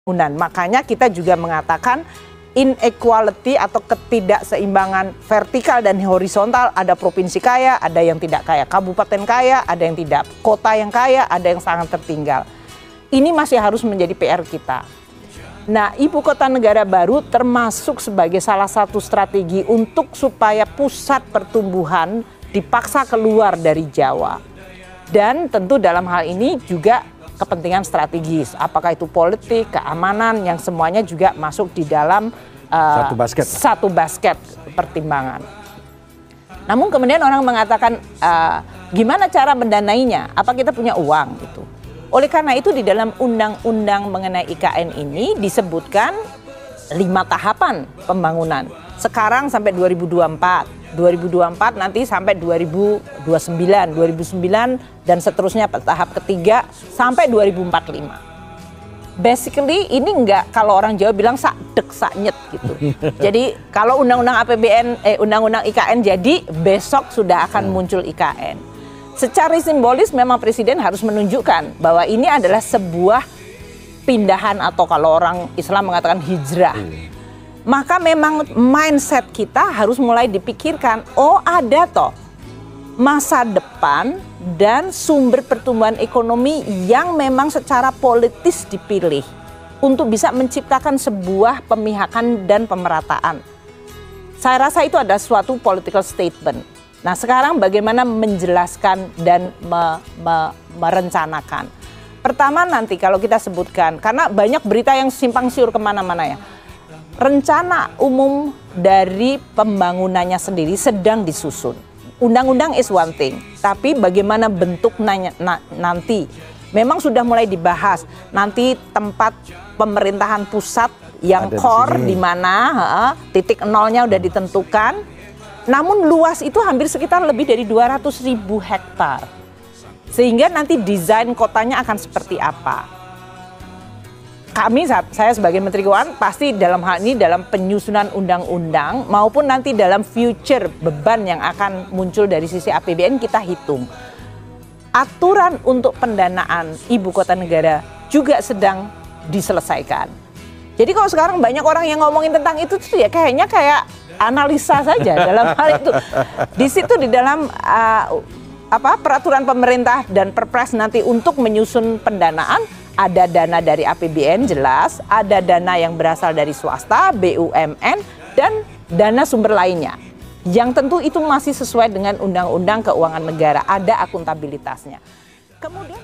Makanya kita juga mengatakan inequality atau ketidakseimbangan vertikal dan horizontal, ada provinsi kaya, ada yang tidak kaya, kabupaten kaya, ada yang tidak, kota yang kaya, ada yang sangat tertinggal. Ini masih harus menjadi PR kita. Nah, ibu kota negara baru termasuk sebagai salah satu strategi untuk supaya pusat pertumbuhan dipaksa keluar dari Jawa. Dan tentu dalam hal ini juga kepentingan strategis, apakah itu politik, keamanan, yang semuanya juga masuk di dalam satu basket pertimbangan. Namun kemudian orang mengatakan gimana cara mendanainya? Apa kita punya uang gitu? Oleh karena itu di dalam undang-undang mengenai IKN ini disebutkan 5 tahapan pembangunan. Sekarang sampai 2024 nanti sampai 2029 dan seterusnya tahap ketiga sampai 2045. Basically ini enggak, kalau orang Jawa bilang sak dek sak nyet gitu. Jadi kalau undang-undang undang-undang IKN jadi besok sudah akan muncul IKN. Secara simbolis memang presiden harus menunjukkan bahwa ini adalah sebuah pindahan atau kalau orang Islam mengatakan hijrah. Maka memang mindset kita harus mulai dipikirkan, oh ada toh masa depan dan sumber pertumbuhan ekonomi yang memang secara politis dipilih untuk bisa menciptakan sebuah pemihakan dan pemerataan. Saya rasa itu ada suatu political statement. Nah sekarang bagaimana menjelaskan dan merencanakan. Pertama nanti kalau kita sebutkan, karena banyak berita yang simpang siur kemana-mana ya. Rencana umum dari pembangunannya sendiri sedang disusun. Undang-undang is one thing, tapi bagaimana bentuk nanti memang sudah mulai dibahas. Nanti tempat pemerintahan pusat yang core di mana titik nolnya udah ditentukan. Namun luas itu hampir sekitar lebih dari 200.000 hektar. Sehingga nanti desain kotanya akan seperti apa? Saya sebagai Menteri Keuangan pasti dalam hal ini dalam penyusunan undang-undang maupun nanti dalam future beban yang akan muncul dari sisi APBN kita hitung. Aturan untuk pendanaan ibu kota negara juga sedang diselesaikan. Jadi kalau sekarang banyak orang yang ngomongin tentang itu tuh ya kayaknya kayak analisa saja dalam hal itu. Di situ di dalam peraturan pemerintah dan Perpres nanti untuk menyusun pendanaan, ada dana dari APBN jelas, ada dana yang berasal dari swasta, BUMN, dan dana sumber lainnya. Yang tentu itu masih sesuai dengan Undang-Undang Keuangan Negara, ada akuntabilitasnya. Kemudian